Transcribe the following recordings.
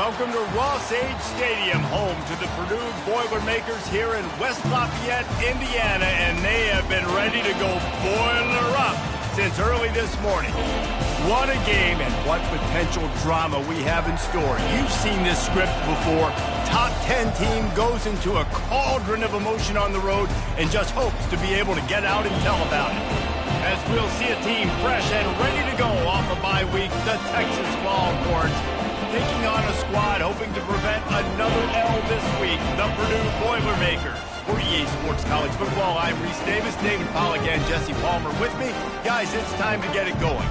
Welcome to Ross-Age Stadium, home to the Purdue Boilermakers here in West Lafayette, Indiana, and they have been ready to go boiler up since early this morning. What a game and what potential drama we have in store. You've seen this script before. Top 10 team goes into a cauldron of emotion on the road and just hopes to be able to get out and tell about it. As we'll see a team fresh and ready to go off a bye week, the Texas Longhorns taking on a squad hoping to prevent another L this week, the Purdue Boilermakers. For EA Sports College Football, I'm Reese Davis, David Pollack, and Jesse Palmer with me. Guys, it's time to get it going.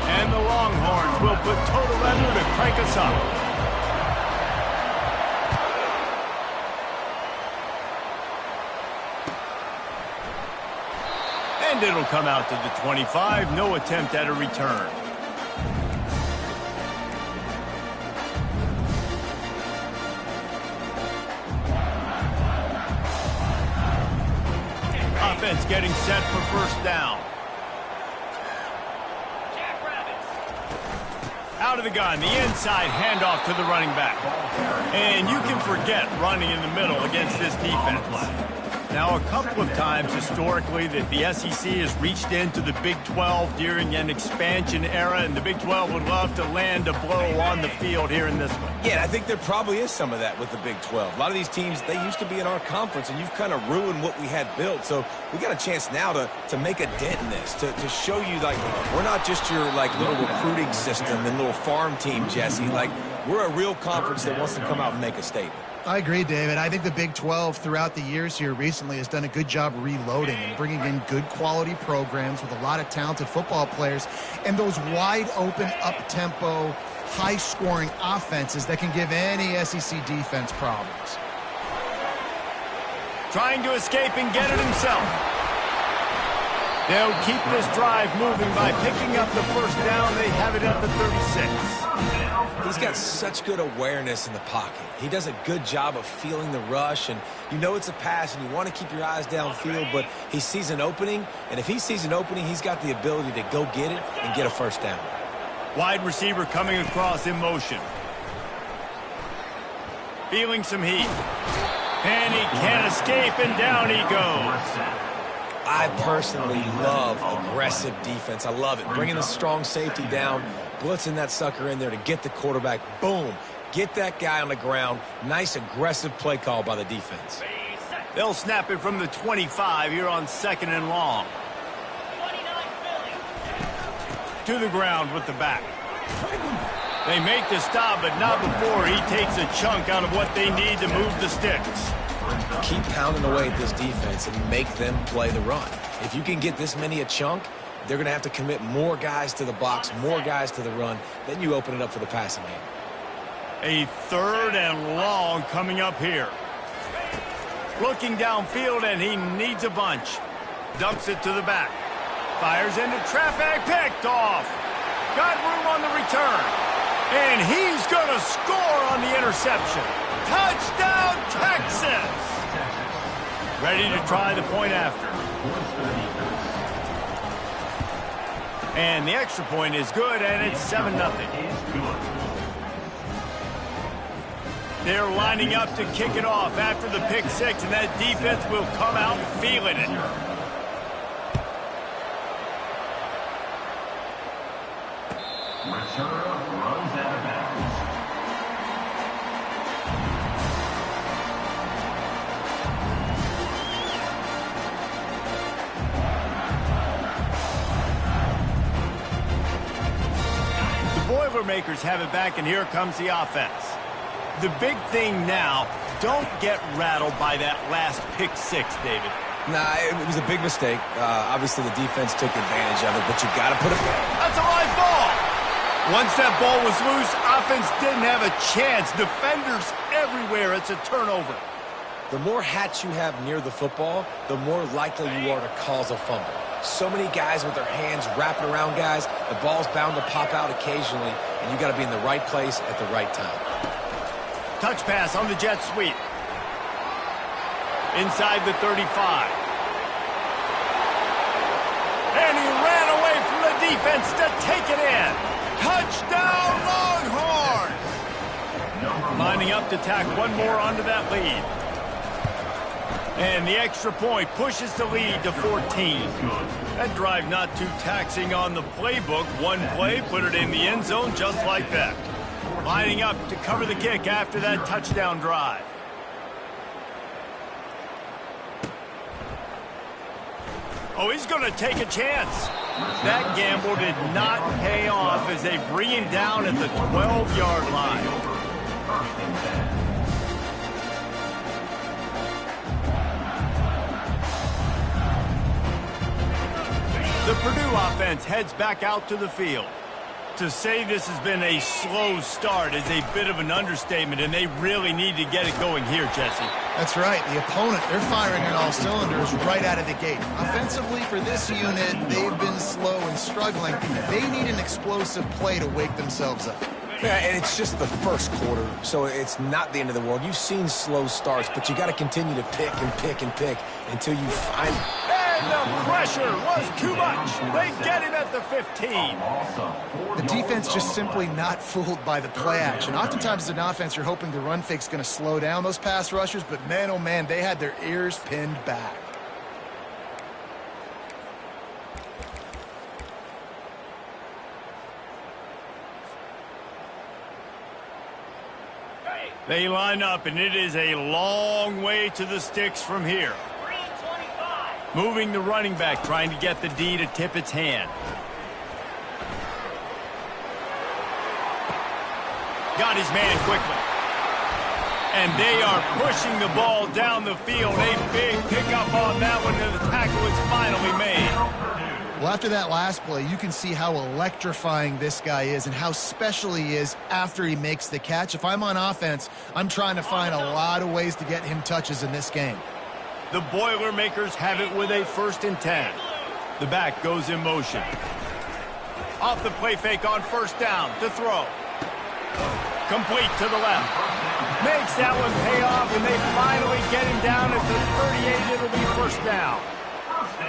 And the Longhorns will put total leather to crank us up. And it'll come out to the 25. No attempt at a return. Offense getting set for first down. Out of the gun, the inside handoff to the running back. And you can forget running in the middle against this defense. Now, a couple of times historically that the SEC has reached into the Big 12 during an expansion era, and the Big 12 would love to land a blow on the field here in this one. Yeah, I think there probably is some of that with the Big 12. A lot of these teams, they used to be in our conference, and you've kind of ruined what we had built. So we got a chance now to make a dent in this, to show you, like, we're not just your, like, little recruiting system and little farm team, Jesse. Like, we're a real conference that wants to come out and make a statement. I agree, David. I think the Big 12 throughout the years here recently has done a good job reloading and bringing in good quality programs with a lot of talented football players and those wide open, up-tempo, high-scoring offenses that can give any SEC defense problems. Trying to escape and get it himself. They'll keep this drive moving by picking up the first down. They have it at the 36. He's got such good awareness in the pocket. He does a good job of feeling the rush, and you know it's a pass, and you want to keep your eyes downfield, but he sees an opening, and if he sees an opening, he's got the ability to go get it and get a first down. Wide receiver coming across in motion. Feeling some heat. And he can't escape, and down he goes. I personally love aggressive defense. I love it. Bringing the strong safety down, blitzing that sucker in there to get the quarterback. Boom. Get that guy on the ground. Nice aggressive play call by the defense. They'll snap it from the 25 here on 2nd and long. To the ground with the back. They make the stop, but not before he takes a chunk out of what they need to move the sticks. Keep pounding away at this defense and make them play the run. If you can get this many a chunk, they're going to have to commit more guys to the box, more guys to the run. Then you open it up for the passing game. A 3rd and long coming up here. Looking downfield, and he needs a bunch. Dumps it to the back. Fires into traffic, picked off. Got room on the return. And he's going to score on the interception. Touchdown, Texas! Ready to try the point after. And the extra point is good, and it's 7-0. They're lining up to kick it off after the pick six, and that defense will come out feeling it. Runs out of bounds. The Boilermakers have it back, and here comes the offense. The big thing now, don't get rattled by that last pick six, David. Nah, it was a big mistake. Obviously, the defense took advantage of it, but you got to put it back. That's a live ball. Once that ball was loose, offense didn't have a chance. Defenders everywhere. It's a turnover. The more hats you have near the football, the more likely you are to cause a fumble. So many guys with their hands wrapping around guys, the ball's bound to pop out occasionally, and you got to be in the right place at the right time. Touch pass on the jet sweep. inside the 35. And he ran away from the defense to take it in. Touchdown, Longhorns! Lining up to tack one more onto that lead. And the extra point pushes the lead to 14. That drive not too taxing on the playbook. One play, put it in the end zone just like that. Lining up to cover the kick after that touchdown drive. Oh, he's going to take a chance. That gamble did not pay off as they bring him down at the 12-yard line. The Purdue offense heads back out to the field. To say this has been a slow start is a bit of an understatement, and they really need to get it going here, Jesse. That's right. The opponent, they're firing on all cylinders right out of the gate. Offensively, for this unit, they've been slow and struggling. They need an explosive play to wake themselves up. Yeah, and it's just the first quarter, so it's not the end of the world. You've seen slow starts, but you got to continue to pick and pick and pick until you find... And the pressure was too much. They get him at the 15. The defense just simply not fooled by the play action. Oftentimes as an offense, you're hoping the run fake's going to slow down those pass rushers, but man, oh man, they had their ears pinned back. They line up, and it is a long way to the sticks from here. Moving the running back, trying to get the D to tip its hand. Got his man quickly. And they are pushing the ball down the field. A big pickup on that one, and the tackle is finally made. Well, after that last play, you can see how electrifying this guy is and how special he is after he makes the catch. If I'm on offense, I'm trying to find a lot of ways to get him touches in this game. The Boilermakers have it with a 1st and 10. The back goes in motion. Off the play fake on 1st down to throw. Complete to the left. Makes that one pay off, and they finally get him down at the 38. It'll be 1st down.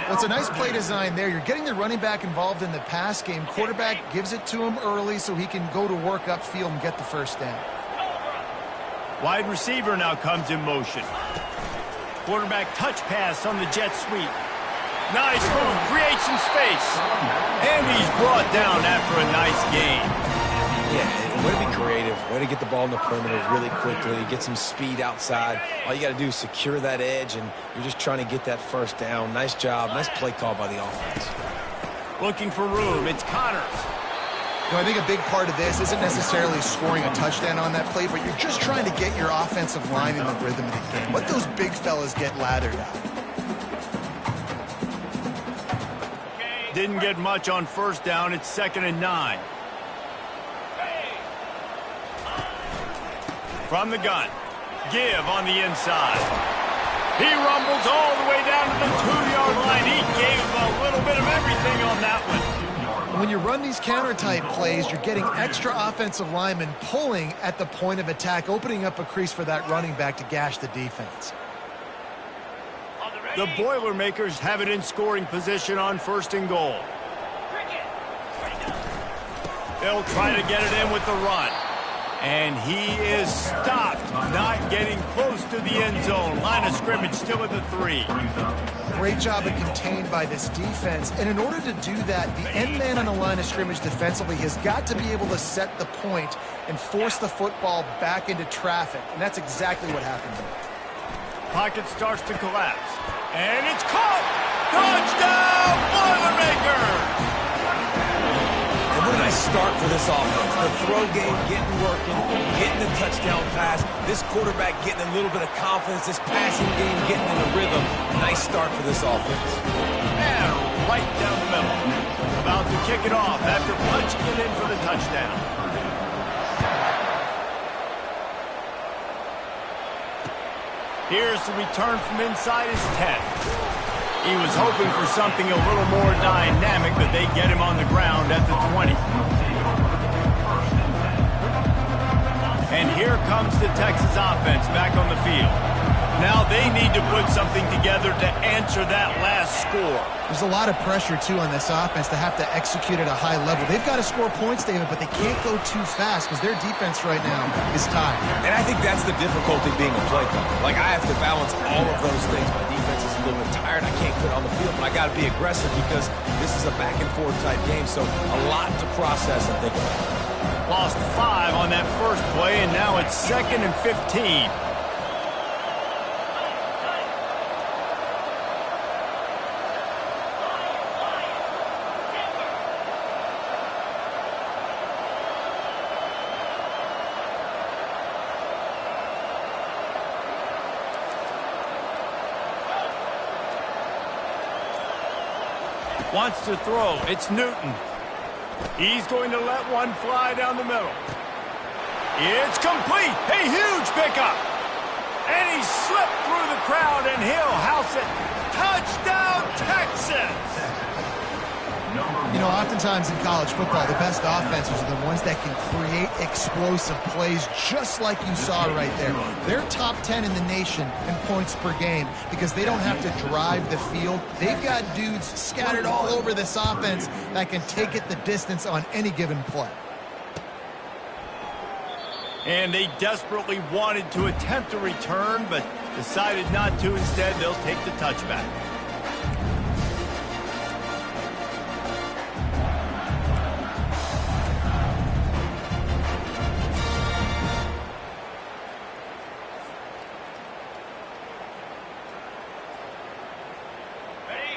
Well, it's a nice play design there. You're getting the running back involved in the pass game. Quarterback gives it to him early so he can go to work upfield and get the 1st down. Wide receiver now comes in motion. Quarterback touch pass on the jet sweep. Nice move, creates some space. And he's brought down after a nice gain. Yeah, way to be creative, way to get the ball in the perimeter really quickly, get some speed outside. All you got to do is secure that edge, and you're just trying to get that 1st down. Nice job, nice play call by the offense. Looking for room, it's Connors. You know, I think a big part of this isn't necessarily scoring a touchdown on that play, but you're just trying to get your offensive line in the rhythm of the game. Let those big fellas get lathered out. Didn't get much on 1st down. It's 2nd and 9. From the gun. Give on the inside. He rumbles all the way down to the 2-yard line. He gave him a little bit of everything on that one. When you run these counter-type plays, you're getting extra offensive linemen pulling at the point of attack, opening up a crease for that running back to gash the defense. The Boilermakers have it in scoring position on 1st and goal. They'll try to get it in with the run. And he is stopped, not getting close to the end zone. Line of scrimmage still at the 3. Great job of contained by this defense. And in order to do that, the end man on the line of scrimmage defensively has got to be able to set the point and force the football back into traffic. And that's exactly what happened there. Pocket starts to collapse. And it's caught! Touchdown, Boilermakers! And what a nice start for this offense. The throw game getting working, getting the touchdown pass. This quarterback getting a little bit of confidence. This passing game getting in a rhythm. Nice start for this offense. And right down the middle. About to kick it off after punching it in for the touchdown. Here's the return from inside his 10. He was hoping for something a little more dynamic, but they get him on the ground at the 20. And here comes the Texas offense back on the field. Now they need to put something together to answer that last score. There's a lot of pressure, too, on this offense to have to execute at a high level. They've got to score points, David, but they can't go too fast because their defense right now is tired. And I think that's the difficulty being a play caller. Like, I have to balance all of those things. My defense is a little bit tired. I can't put it on the field, but I got to be aggressive because this is a back-and-forth type game, so a lot to process and think about. Lost 5 on that first play, and now it's 2nd and 15. Wants to throw. It's Newton. He's going to let one fly down the middle. It's complete. A huge pickup. And he slipped through the crowd, and he'll house it. Touchdown, Texas! You know, oftentimes in college football, the best offenses are the ones that can create explosive plays just like you saw right there. They're top 10 in the nation in points per game because they don't have to drive the field. They've got dudes scattered all over this offense that can take it the distance on any given play. And they desperately wanted to attempt a return, but decided not to. Instead, they'll take the touchback.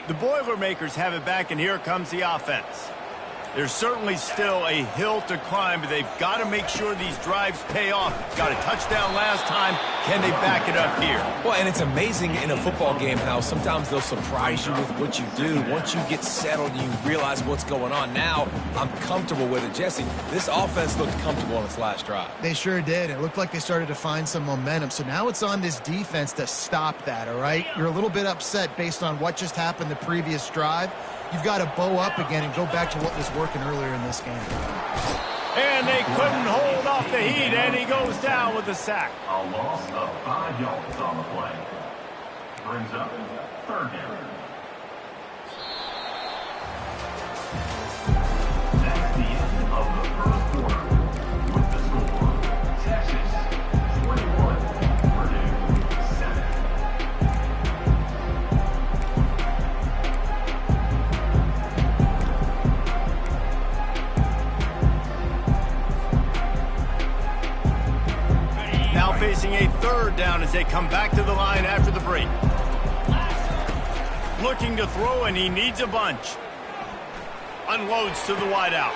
The Boilermakers have it back, and here comes the offense. There's certainly still a hill to climb, but they've got to make sure these drives pay off. Got a touchdown last time. Can they back it up here? Well, and it's amazing in a football game how sometimes they'll surprise you with what you do. Once you get settled, you realize what's going on. Now, I'm comfortable with it. Jesse, this offense looked comfortable on its last drive. They sure did. It looked like they started to find some momentum. So now it's on this defense to stop that, all right? You're a little bit upset based on what just happened the previous drive. You've got to bow up again and go back to what was working earlier in this game. And they couldn't hold off the heat, and he goes down with a sack. A loss of 5 yards on the play. Brings up 3rd down. That's the end of the first quarter. With the score, Texas 21, Purdue 7. Now facing a 3rd down as they come back to the line after the break. Looking to throw, and he needs a bunch. Unloads to the wideout.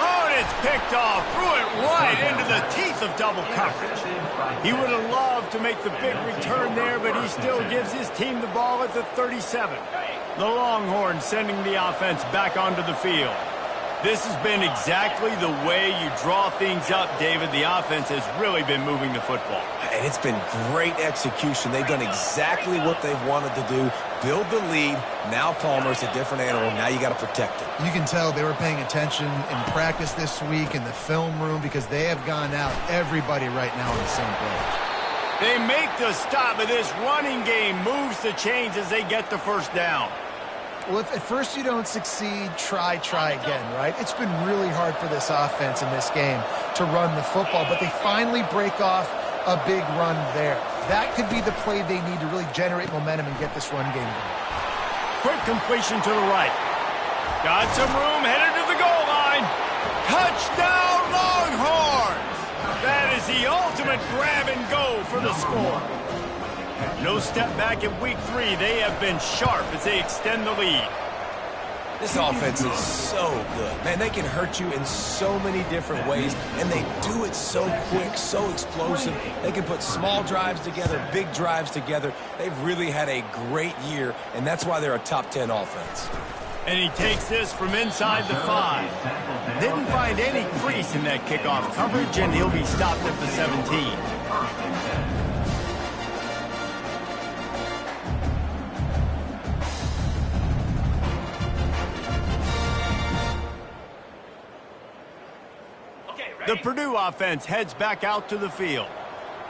Oh, and it's picked off. Threw it right into the teeth of double coverage. He would have loved to make the big return there, but he still gives his team the ball at the 37. The Longhorns sending the offense back onto the field. This has been exactly the way you draw things up, David. The offense has really been moving the football. And it's been great execution. They've done exactly what they've wanted to do. Build the lead. Now Palmer's a different animal. Now you got to protect it. You can tell they were paying attention in practice this week in the film room because they have gone out, everybody right now on the same page. They make the stop, but this running game moves the chains as they get the first down. Well, if at first you don't succeed, try again, right? It's been really hard for this offense in this game to run the football, but they finally break off a big run there. That could be the play they need to really generate momentum and get this run game going. Quick completion to the right. Got some room, headed to the goal line. Touchdown, Longhorns! That is the ultimate grab and go for the score. No step back in week 3. They have been sharp as they extend the lead. This offense is so good. Man, they can hurt you in so many different ways, and they do it so quick, so explosive. They can put small drives together, big drives together. They've really had a great year, and that's why they're a top 10 offense. And he takes this from inside the 5. Didn't find any crease in that kickoff coverage, and he'll be stopped at the 17. The Purdue offense heads back out to the field.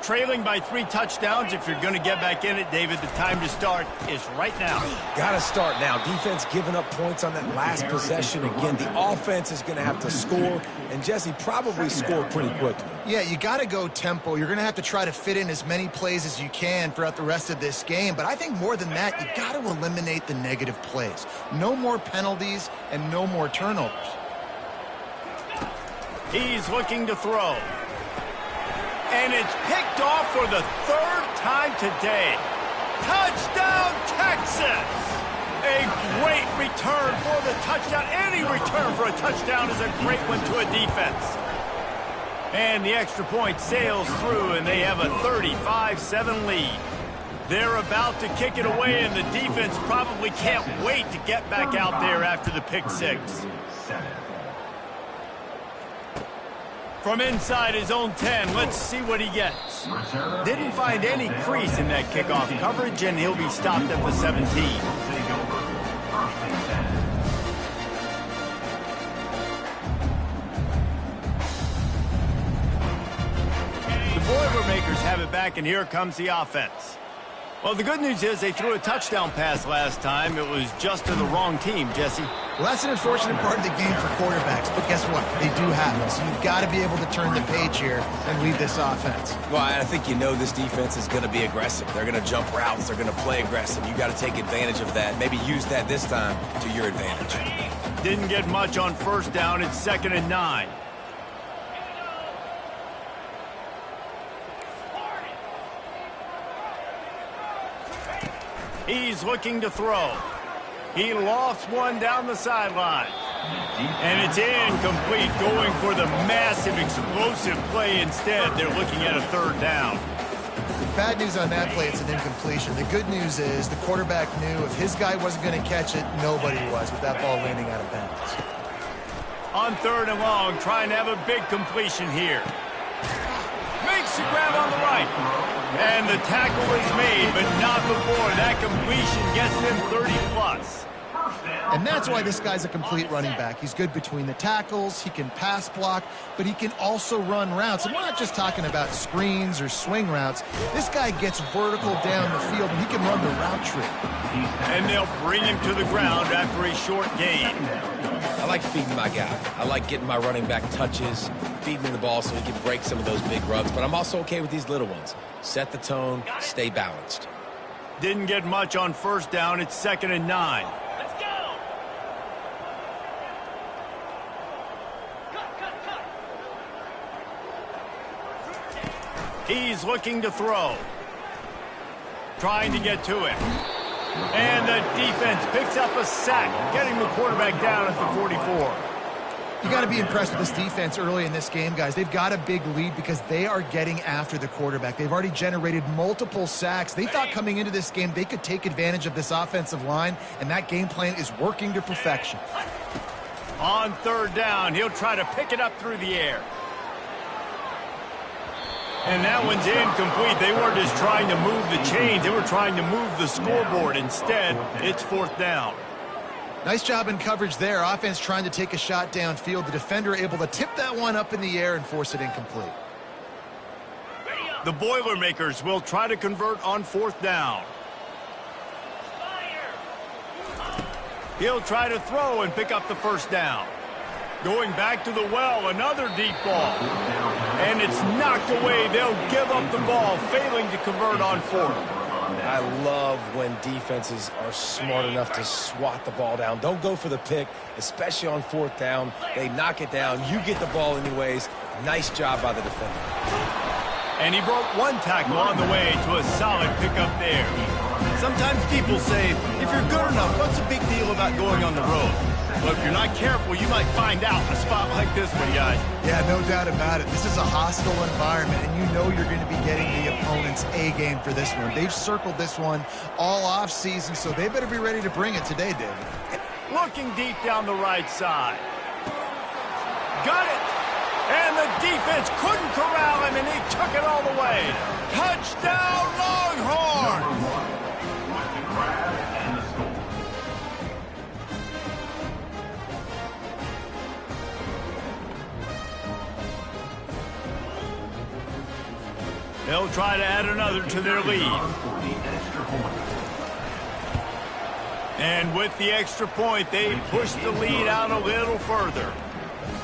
Trailing by 3 touchdowns. If you're going to get back in it, David, the time to start is right now. Got to start now. Defense giving up points on that last possession. Again, the offense is going to have to score, and Jesse probably score pretty quickly. Yeah, you got to go tempo. You're going to have to try to fit in as many plays as you can throughout the rest of this game. But I think more than that, you got to eliminate the negative plays. No more penalties and no more turnovers. He's looking to throw. And it's picked off for the 3rd time today. Touchdown, Texas! A great return for the touchdown. Any return for a touchdown is a great one to a defense. And the extra point sails through, and they have a 35-7 lead. They're about to kick it away, and the defense probably can't wait to get back out there after the pick 6. From inside his own 10, let's see what he gets. Didn't find any crease in that kickoff coverage, and he'll be stopped at the 17. The Boilermakers have it back, and here comes the offense. Well, the good news is they threw a touchdown pass last time. It was just to the wrong team, Jesse. Well, that's an unfortunate part of the game for quarterbacks, but guess what? They do happen. So you've got to be able to turn the page here and lead this offense. Well, I think you know this defense is going to be aggressive. They're going to jump routes. They're going to play aggressive. You got to take advantage of that. Maybe use that this time to your advantage. Didn't get much on 1st down. It's 2nd and 9. He's looking to throw. He lofts one down the sideline. And it's incomplete, going for the massive, explosive play instead. They're looking at a 3rd down. Bad news on that play, it's an incompletion. The good news is the quarterback knew if his guy wasn't going to catch it, nobody was with that ball landing out of bounds. On 3rd and long, trying to have a big completion here. Makes the grab on the right. And the tackle is made, but not before that completion gets them 30+. And that's why this guy's a complete running back. He's good between the tackles, he can pass block, but he can also run routes. And we're not just talking about screens or swing routes. This guy gets vertical down the field, and he can run the route tree. And they'll bring him to the ground after a short gain. I like feeding my guy. I like getting my running back touches, feeding him the ball so he can break some of those big runs. But I'm also okay with these little ones. Set the tone, stay balanced. Didn't get much on 1st down. It's 2nd and 9. Let's go! He's looking to throw. Trying to get to it. And the defense picks up a sack, getting the quarterback down at the 44. You got to be impressed with this defense early in this game, guys. They've got a big lead because they are getting after the quarterback. They've already generated multiple sacks. They thought coming into this game they could take advantage of this offensive line, and that game plan is working to perfection. On 3rd down, he'll try to pick it up through the air. And that one's incomplete. They weren't just trying to move the chains. They were trying to move the scoreboard. Instead, it's 4th down. Nice job in coverage there. Offense trying to take a shot downfield. The defender able to tip that one up in the air and force it incomplete. The Boilermakers will try to convert on 4th down. He'll try to throw and pick up the 1st down. Going back to the well, another deep ball. And it's knocked away. They'll give up the ball, failing to convert on 4th. I love when defenses are smart enough to swat the ball down. Don't go for the pick, especially on 4th down. They knock it down. You get the ball anyways. Nice job by the defender. And he broke one tackle on the way to a solid pickup there. Sometimes people say, if you're good enough, what's the big deal about going on the road? Well, if you're not careful, you might find out in a spot like this one, guys. Yeah, no doubt about it. This is a hostile environment, and you know you're going to be getting the opponent's A game for this one. They've circled this one all off season, so they better be ready to bring it today, David. Looking deep down the right side. Got it! And the defense couldn't corral him, and he took it all the way. Touchdown, Longhorns! With the grab and the score. They'll try to add another to their lead. And with the extra point, they push the lead out a little further.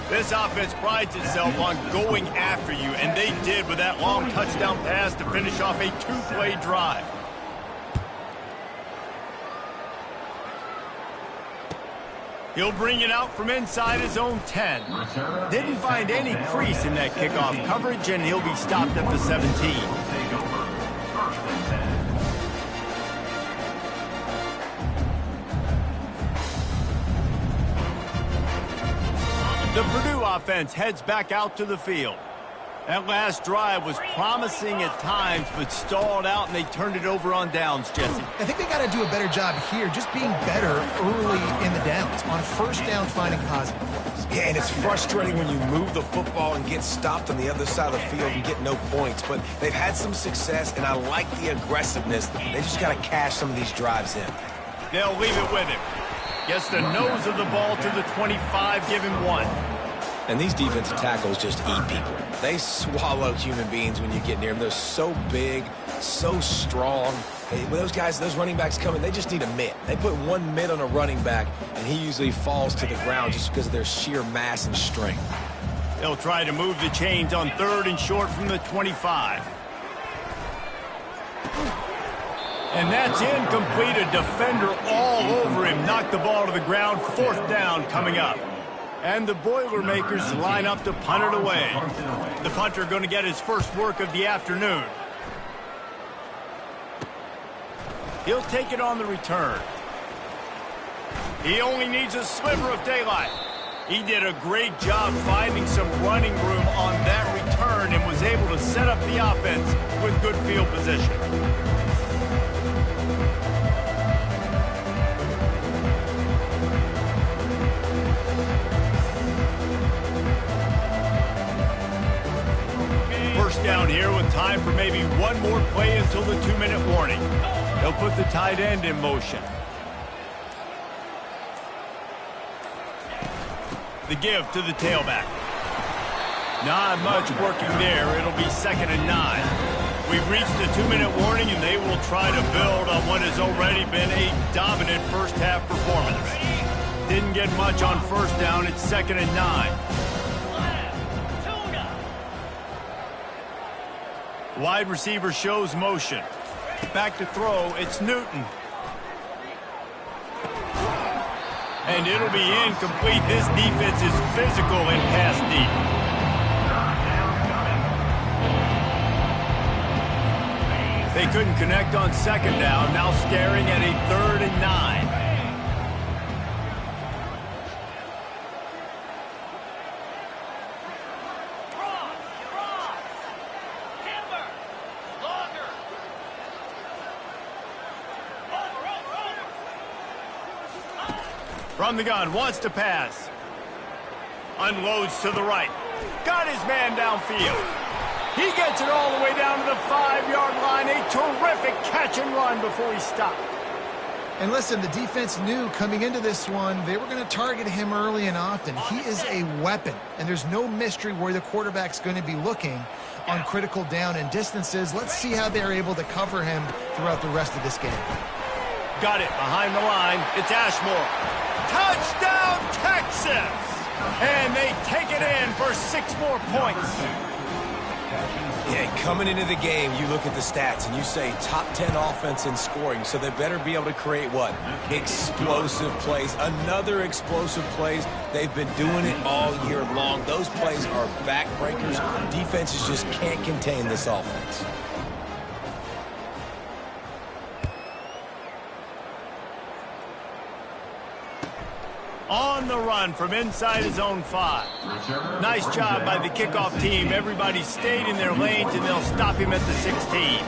This offense prides itself on going after you, and they did with that long touchdown pass to finish off a two-play drive. He'll bring it out from inside his own 10. Didn't find any crease in that kickoff coverage, and he'll be stopped at the 17. The Purdue offense heads back out to the field. That last drive was promising at times, but stalled out, and they turned it over on downs, Jesse. I think they got to do a better job here, just being better early in the downs, on first down finding positive plays. Yeah, and it's frustrating when you move the football and get stopped on the other side of the field and get no points. But they've had some success, and I like the aggressiveness. They just got to cash some of these drives in. They'll leave it with him. Gets the nose of the ball to the 25, give him 1. And these defensive tackles just eat people. They swallow human beings when you get near them. They're so big, so strong. When those guys, those running backs come in, they just need a mitt. They put one mitt on a running back, and he usually falls to the ground just because of their sheer mass and strength. They'll try to move the chains on 3rd and short from the 25. And that's incomplete. A defender all over him. Knocked the ball to the ground. 4th down coming up. And the Boilermakers line up to punt it away. The punter going to get his first work of the afternoon. He'll take it on the return. He only needs a sliver of daylight. He did a great job finding some running room on that return and was able to set up the offense with good field position. First down here with time for maybe one more play until the 2-minute warning. They'll put the tight end in motion. The give to the tailback. Not much working there. It'll be 2nd and 9. We've reached the 2-minute warning, and they will try to build on what has already been a dominant first-half performance. Didn't get much on first down. It's 2nd and 9. Wide receiver shows motion. Back to throw, it's Newton. And it'll be incomplete. This defense is physical and pass deep. They couldn't connect on 2nd down, now staring at a 3rd and 9. From the gun, wants to pass. Unloads to the right. Got his man downfield. He gets it all the way down to the 5-yard line. A terrific catch and run before he stopped. And listen, the defense knew coming into this one, they were going to target him early and often. He is a weapon, and there's no mystery where the quarterback's going to be looking on critical down and distances. Let's see how they're able to cover him throughout the rest of this game. Got it behind the line. It's Ashmore. Touchdown, Texas! And they take it in for 6 more points. Yeah, coming into the game, you look at the stats and you say top 10 offense in scoring, so they better be able to create what? Explosive plays. Another explosive plays. They've been doing it all year long. Those plays are backbreakers. Defenses just can't contain this offense. On the run from inside his own 5. Nice job by the kickoff team. Everybody stayed in their lanes, and they'll stop him at the 16.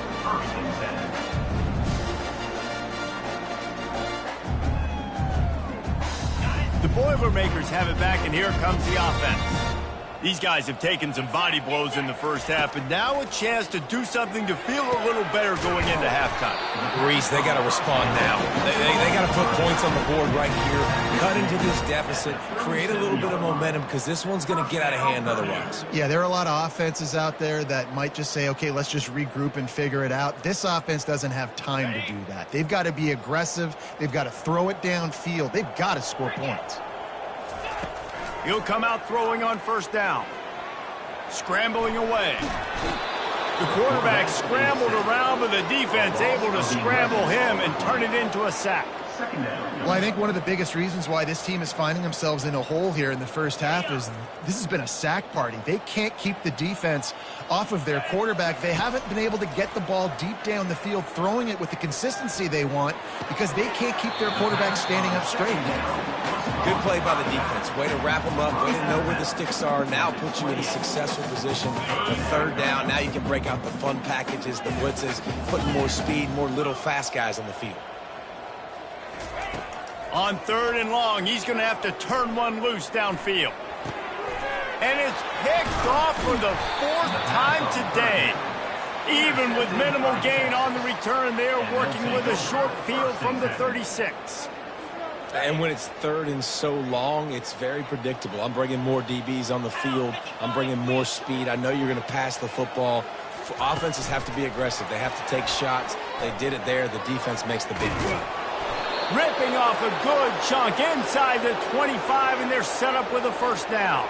The Boilermakers have it back, and here comes the offense. These guys have taken some body blows in the first half, and now a chance to do something to feel a little better going into halftime. Reese, they got to respond now. They got to put points on the board right here, cut into this deficit, create a little bit of momentum, because this one's going to get out of hand otherwise. Yeah, there are a lot of offenses out there that might just say, okay, let's just regroup and figure it out. This offense doesn't have time to do that. They've got to be aggressive. They've got to throw it downfield. They've got to score points. He'll come out throwing on first down. Scrambling away. The quarterback scrambled around, but the defense able to scramble him and turn it into a sack. Well, I think one of the biggest reasons why this team is finding themselves in a hole here in the first half is this has been a sack party. They can't keep the defense off of their quarterback. They haven't been able to get the ball deep down the field, throwing it with the consistency they want because they can't keep their quarterback standing up straight. Good play by the defense. Way to wrap them up, way to know where the sticks are. Now put you in a successful position for third down. Now you can break out the fun packages, the blitzes, putting more speed, more little fast guys on the field. On third and long, he's going to have to turn one loose downfield. And it's picked off for the fourth time today. Even with minimal gain on the return, they are working with a short field from the 36. And when it's third and so long, it's very predictable. I'm bringing more DBs on the field. I'm bringing more speed. I know you're going to pass the football. Offenses have to be aggressive. They have to take shots. They did it there. The defense makes the big play. Ripping off a good chunk inside the 25, and they're set up with a first down.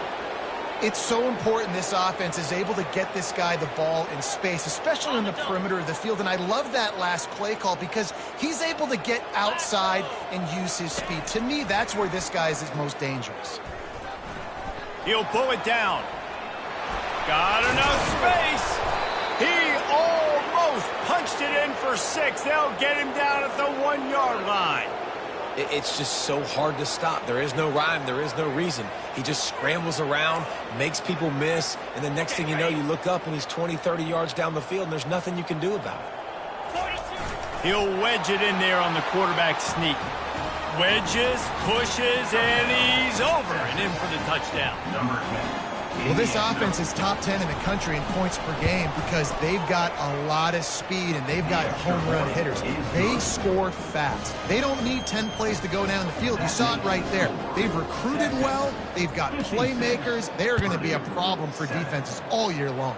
It's so important this offense is able to get this guy the ball in space, especially on the perimeter of the field. And I love that last play call because he's able to get outside and use his speed. To me, that's where this guy is most dangerous. He'll pull it down. Got enough space. He almost punched it in for 6. They'll get him down at the 1-yard line. It's just so hard to stop. There is no rhyme. There is no reason. He just scrambles around, makes people miss, and the next thing you know, you look up and he's 20, 30 yards down the field, and there's nothing you can do about it. He'll wedge it in there on the quarterback sneak. Wedges, pushes, and he's over and in for the touchdown. Well, this offense is top 10 in the country in points per game because they've got a lot of speed and they've got home run hitters. They score fast. They don't need 10 plays to go down the field. You saw it right there. They've recruited well. They've got playmakers. They're going to be a problem for defenses all year long.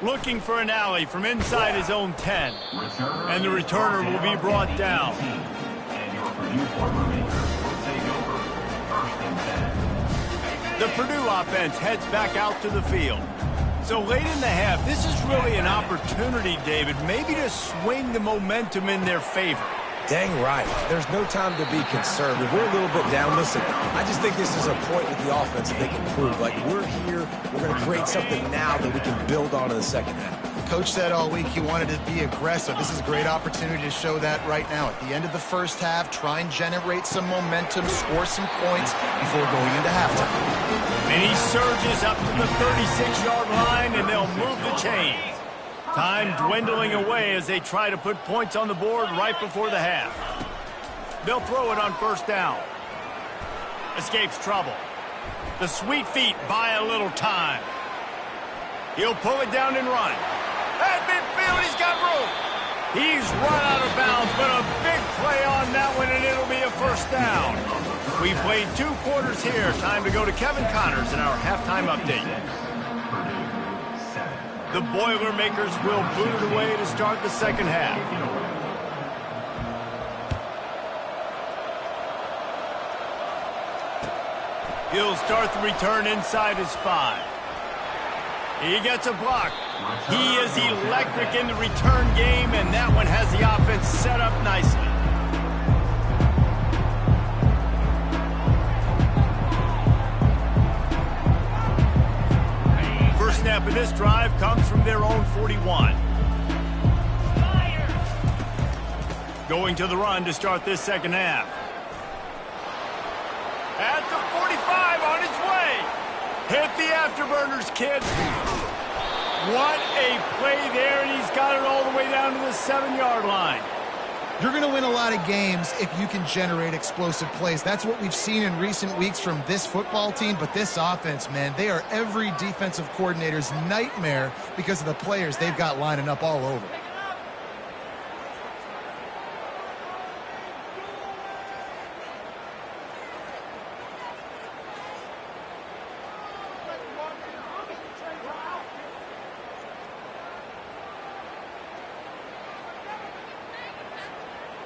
Looking for an alley from inside his own 10. And the returner will be brought down. The Purdue offense heads back out to the field. So late in the half, this is really an opportunity, David, maybe to swing the momentum in their favor. Dang right. There's no time to be conservative. We're a little bit down. Listen, I just think this is a point with the offense that they can prove. Like, we're here. We're going to create something now that we can build on in the second half. Coach said all week he wanted to be aggressive. This is a great opportunity to show that right now. At the end of the first half, try and generate some momentum, score some points before going into halftime. And he surges up to the 36-yard line, and they'll move the chains. Time dwindling away as they try to put points on the board right before the half. They'll throw it on first down. Escapes trouble. The sweet feet buy a little time. He'll pull it down and run. At midfield, he's got room. He's run out of bounds, but a big play on that one, and it'll be a first down. We played 2 quarters here. Time to go to Kevin Connors in our halftime update. The Boilermakers will boot it away to start the second half. He'll start the return inside his 5. He gets a block. He is electric in the return game, and that one has the offense set up nicely. First snap of this drive comes from their own 41. Going to the run to start this second half. At the 45 on his way. Hit the afterburners, kid. What a play there, and he's got it all the way down to the 7-yard line. You're going to win a lot of games if you can generate explosive plays. That's what we've seen in recent weeks from this football team, but this offense, man, they are every defensive coordinator's nightmare because of the players they've got lining up all over.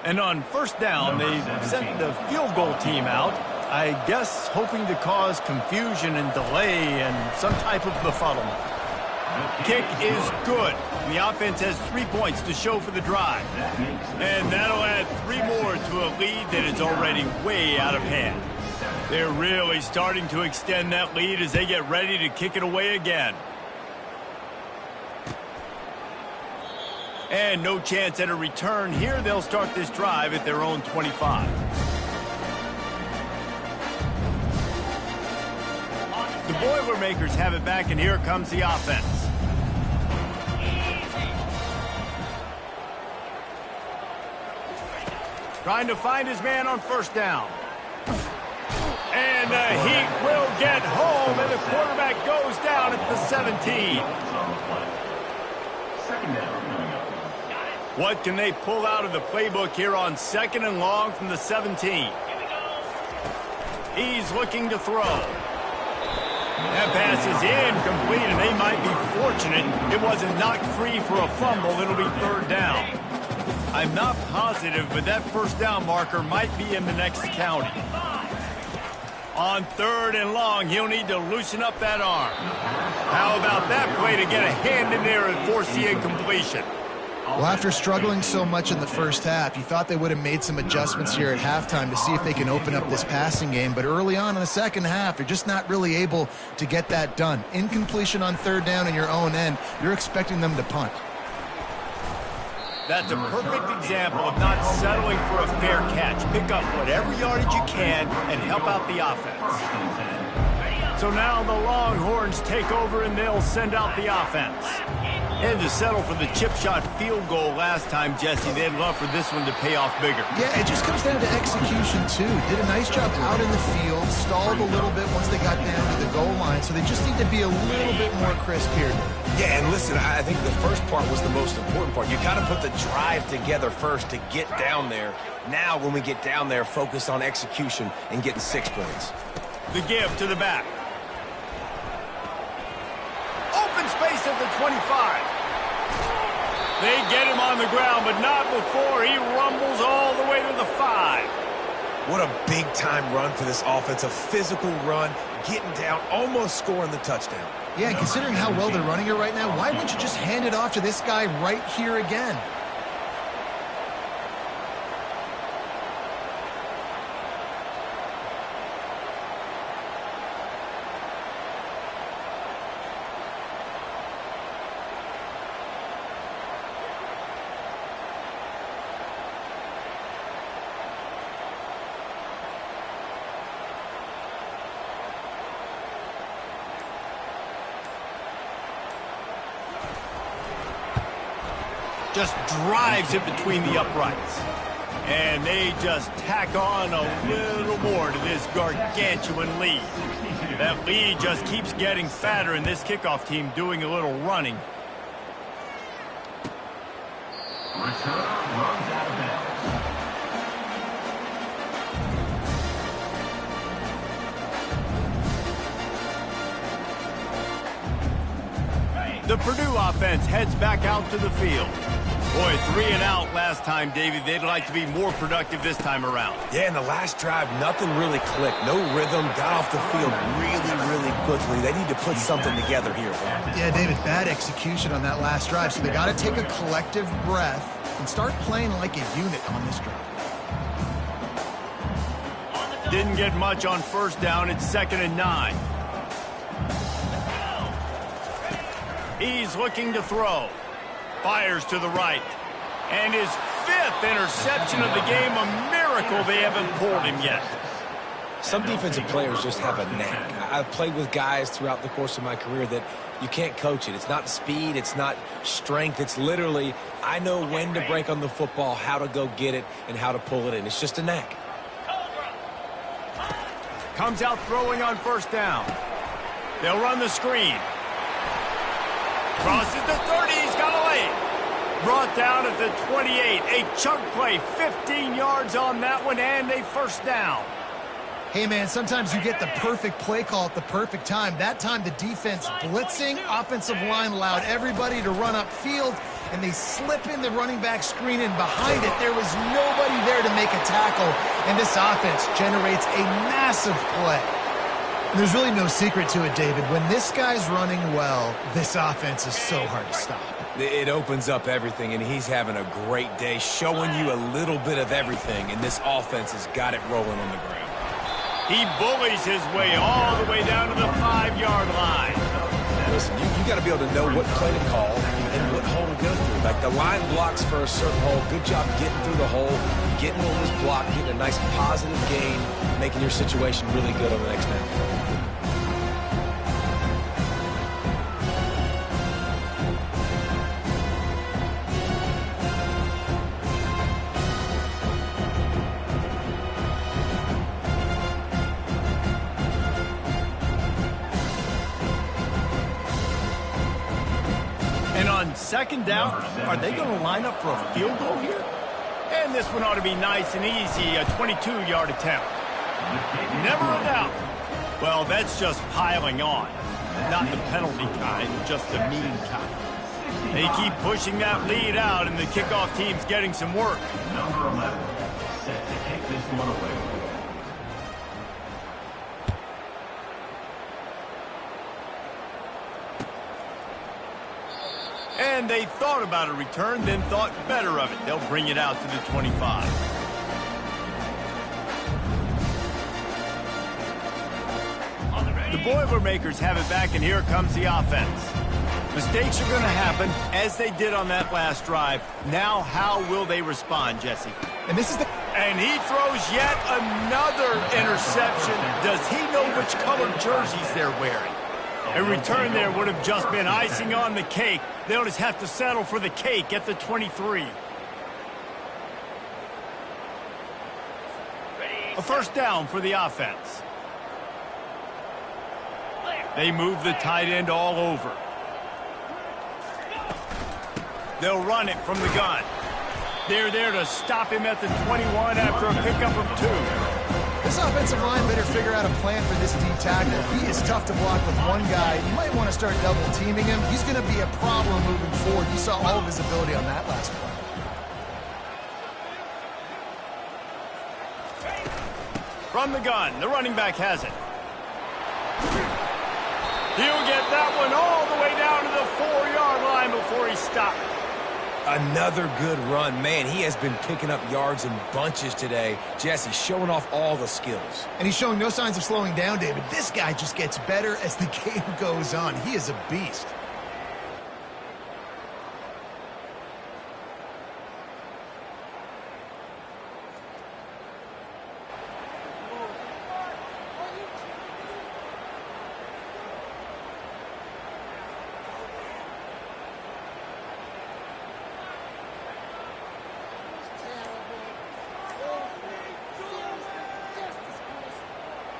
And on first down, they sent the field goal team out, I guess hoping to cause confusion and delay and some type of befuddlement. Kick is good. The offense has 3 points to show for the drive. And that'll add 3 more to a lead that is already way out of hand. They're really starting to extend that lead as they get ready to kick it away again. And no chance at a return here. They'll start this drive at their own 25. The Boilermakers have it back, and here comes the offense. Trying to find his man on first down. And the Heat will get home, and the quarterback goes down at the 17. Second down. What can they pull out of the playbook here on 2nd and long from the 17? He's looking to throw. That pass is incomplete, and they might be fortunate it wasn't knocked free for a fumble. It'll be 3rd down. I'm not positive, but that first down marker might be in the next county. On 3rd and long, he'll need to loosen up that arm. How about that play to get a hand in there and force the incompletion? Well, after struggling so much in the first half, you thought they would have made some adjustments here at halftime to see if they can open up this passing game. But early on in the second half, they're just not really able to get that done. Incompletion on 3rd down in your own end, you're expecting them to punt. That's a perfect example of not settling for a fair catch. Pick up whatever yardage you can and help out the offense. So now the Longhorns take over and they'll send out the offense. And to settle for the chip shot field goal last time, Jesse, they'd love for this one to pay off bigger. Yeah, it just comes down to execution, too. Did a nice job out in the field, stalled a little bit once they got down to the goal line, so they just need to be a little bit more crisp here. Yeah, and listen, I think the first part was the most important part. You got to put the drive together first to get down there. Now, when we get down there, focus on execution and getting 6 points. The give to the back. Open space at the 25. They get him on the ground, but not before he rumbles all the way to the 5. What a big-time run for this offense. A physical run, getting down, almost scoring the touchdown. Yeah, and considering how well they're running it right now, why wouldn't you just hand it off to this guy right here again? Just drives it between the uprights. And they just tack on a little more to this gargantuan lead. That lead just keeps getting fatter, and this kickoff team doing a little running. The Purdue offense heads back out to the field. Boy, 3 and out last time, David. They'd like to be more productive this time around. Yeah, in the last drive, nothing really clicked. No rhythm, got off the field really quickly. They need to put something together here. Yeah, David, bad execution on that last drive. So they got to take a collective breath and start playing like a unit on this drive. Didn't get much on first down. It's 2nd and 9. He's looking to throw. Fires to the right. And his 5th interception of the game. A miracle they haven't pulled him yet. Some defensive players just have a knack. I've played with guys throughout the course of my career that you can't coach it. It's not speed. It's not strength. It's literally, I know when to break on the football, how to go get it, and how to pull it in. It's just a knack. Comes out throwing on first down. They'll run the screen. Crosses the 30. He's got a lane. Brought down at the 28. A chunk play. 15 yards on that one and a first down. Hey, man, sometimes you get the perfect play call at the perfect time. That time, the defense blitzing, offensive line allowed everybody to run upfield, and they slip in the running back screen, and behind it, there was nobody there to make a tackle, and this offense generates a massive play. There's really no secret to it, David. When this guy's running well, this offense is so hard to stop. It opens up everything, and he's having a great day, showing you a little bit of everything, and this offense has got it rolling on the ground. He bullies his way all the way down to the 5-yard line. Listen, you got to be able to know what play to call and what hole to go through. Like the line blocks for a certain hole. Good job getting through the hole, getting what was blocked, getting a nice positive gain, making your situation really good on the next down. And on second down, are they going to line up for a field goal here? And this one ought to be nice and easy, a 22-yard attempt. Never a doubt. Well, that's just piling on. Not the penalty kind, just the mean kind. They keep pushing that lead out, and the kickoff team's getting some work. Number 11, set to take this one away. And they thought about a return, then thought better of it. They'll bring it out to the 25. The Boilermakers have it back, and here comes the offense. Mistakes are going to happen, as they did on that last drive. Now, how will they respond, Jesse? And this is the... And he throws yet another interception. Does he know which colored jerseys they're wearing? A return there would have just been icing on the cake. They'll just have to settle for the cake at the 23. A first down for the offense. They move the tight end all over. They'll run it from the gun. They're there to stop him at the 21 after a pickup of 2. This offensive line better figure out a plan for this D tackle. He is tough to block with one guy. You might want to start double teaming him. He's going to be a problem moving forward. You saw all of his ability on that last play. From the gun, the running back has it. He'll get that one all the way down to the 4-yard line before he stopped. Another good run. Man, he has been picking up yards in bunches today. Jesse showing off all the skills. And he's showing no signs of slowing down, David. This guy just gets better as the game goes on. He is a beast.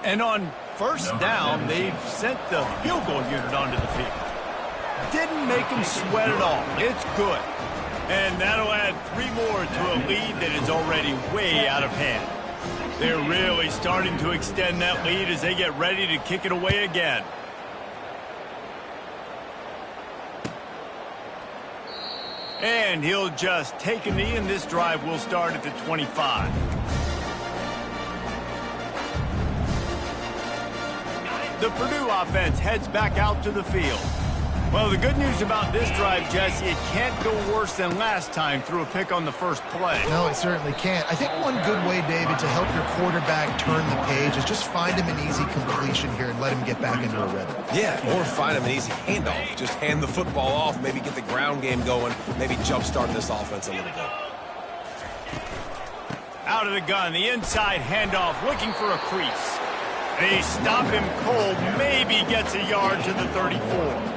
And on first down, they've sent the field goal unit onto the field. Didn't make them sweat at all. It's good. And that'll add 3 more to a lead that is already way out of hand. They're really starting to extend that lead as they get ready to kick it away again. And he'll just take a knee, and this drive will start at the 25. The Purdue offense heads back out to the field. Well, the good news about this drive, Jesse, it can't go worse than last time through a pick on the first play. No, it certainly can't. I think one good way, David, to help your quarterback turn the page is just find him an easy completion here and let him get back into a rhythm. Yeah, or find him an easy handoff. Just hand the football off, maybe get the ground game going, maybe jumpstart this offense a little bit. Out of the gun, the inside handoff, looking for a crease. They stop him cold, maybe gets a yard to the 34.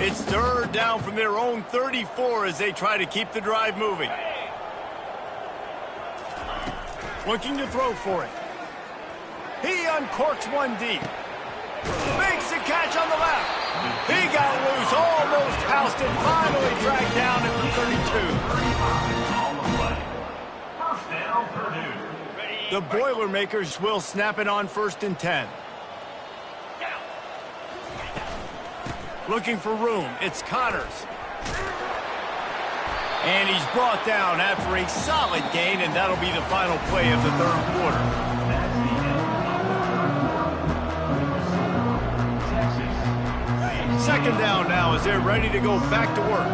It's third down from their own 34 as they try to keep the drive moving. Looking to throw for it. He uncorks one deep. Makes the catch on the left. He got loose, almost housed it, finally dragged down at the 32. The Boilermakers will snap it on 1st and 10. Looking for room, it's Connors. And he's brought down after a solid gain, and that'll be the final play of the 3rd quarter. Second down now as they're ready to go back to work.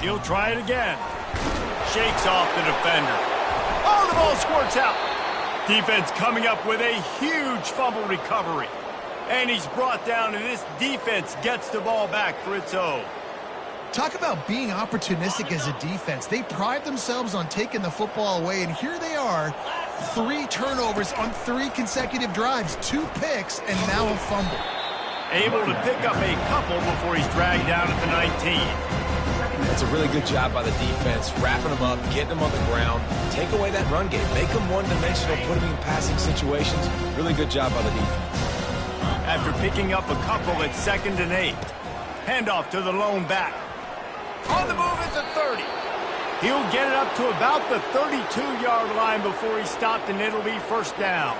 He'll try it again. Shakes off the defender. Oh, the ball squirts out. Defense coming up with a huge fumble recovery. And he's brought down, and this defense gets the ball back for its own. Talk about being opportunistic as a defense. They pride themselves on taking the football away, and here they are, 3 turnovers on 3 consecutive drives, 2 picks, and now a fumble. Able to pick up a couple before he's dragged down at the 19. It's a really good job by the defense, wrapping them up, getting them on the ground, take away that run game, make them one-dimensional, put them in passing situations. Really good job by the defense. After picking up a couple at 2nd and 8. Handoff to the lone back. On the move at the 30. He'll get it up to about the 32-yard line before he's stopped, and it'll be 1st down.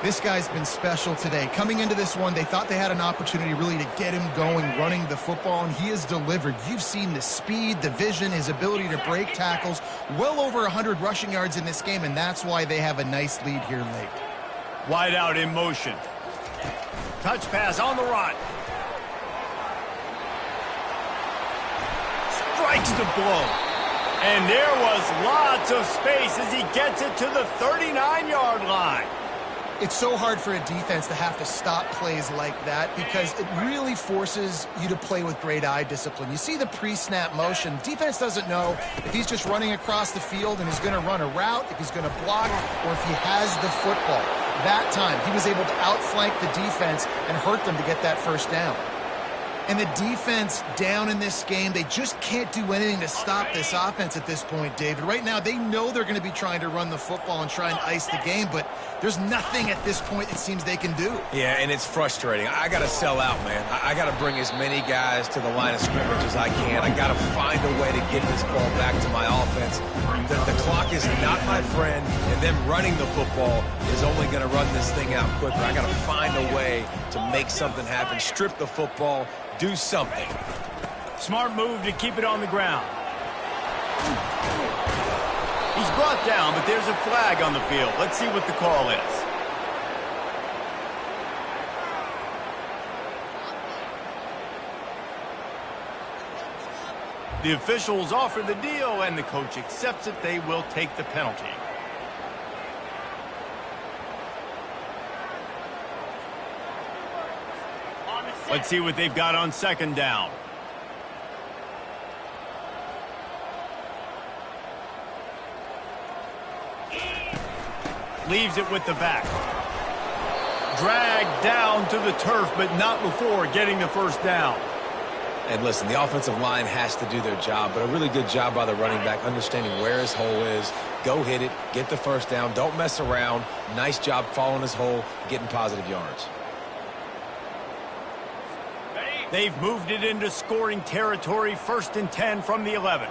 This guy's been special today. Coming into this one, they thought they had an opportunity really to get him going, running the football, and he has delivered. You've seen the speed, the vision, his ability to break tackles, well over 100 rushing yards in this game, and that's why they have a nice lead here late. Wide out in motion. Touch pass on the run. Strikes the blow. And there was lots of space as he gets it to the 39-yard line. It's so hard for a defense to have to stop plays like that because it really forces you to play with great eye discipline. You see the pre-snap motion. Defense doesn't know if he's just running across the field and is going to run a route, if he's going to block, or if he has the football. That time, he was able to outflank the defense and hurt them to get that 1st down. And the defense down in this game, they just can't do anything to stop this offense at this point, David. Right now, they know they're going to be trying to run the football and try and ice the game, but there's nothing at this point it seems they can do. Yeah, and it's frustrating. I got to sell out, man. I got to bring as many guys to the line of scrimmage as I can. I got to find a way to get this ball back to my offense. The clock is not my friend, and them running the football is only going to run this thing out quicker. I got to find a way to make something happen, strip the football, do something. Smart move to keep it on the ground. He's brought down, but there's a flag on the field. Let's see what the call is. The officials offer the deal, and the coach accepts it. They will take the penalty. Let's see what they've got on 2nd down. Leaves it with the back. Dragged down to the turf, but not before getting the 1st down. And listen, the offensive line has to do their job, but a really good job by the running back, understanding where his hole is. Go hit it, get the 1st down, don't mess around. Nice job following his hole, getting positive yards. They've moved it into scoring territory, 1st and 10 from the 11.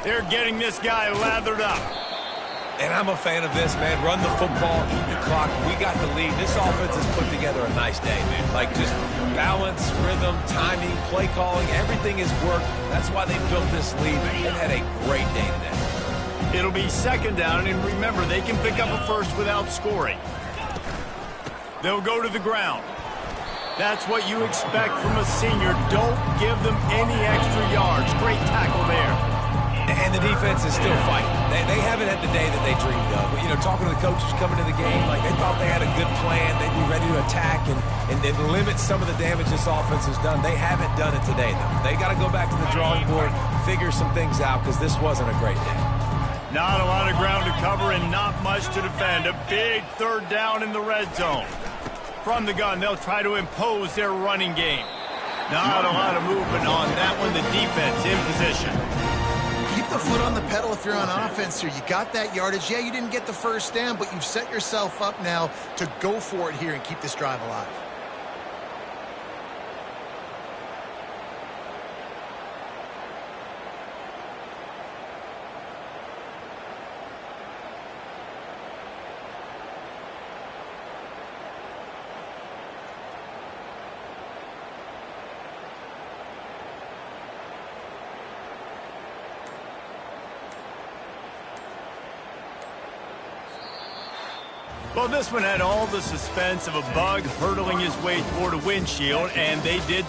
They're getting this guy lathered up. And I'm a fan of this, man. Run the football, eat the clock. We got the lead. This offense has put together a nice day, man. Like just balance, rhythm, timing, play calling, everything has worked. That's why they built this lead. They've had a great day today. It'll be 2nd down, and remember, they can pick up a 1st without scoring. They'll go to the ground. That's what you expect from a senior. Don't give them any extra yards. Great tackle there. And the defense is still fighting. They haven't had the day that they dreamed of. You know, talking to the coaches coming to the game, like they thought they had a good plan. They'd be ready to attack and limit some of the damage this offense has done. They haven't done it today, though. They got to go back to the drawing board, figure some things out, because this wasn't a great day. Not a lot of ground to cover and not much to defend. A big third down in the red zone. From the gun, they'll try to impose their running game. Not a lot of movement on that one. The defense in position. Keep the foot on the pedal if you're on offense here. You got that yardage. Yeah, you didn't get the first down, but you've set yourself up now to go for it here and keep this drive alive. Well, this one had all the suspense of a bug hurtling his way toward a windshield, and they did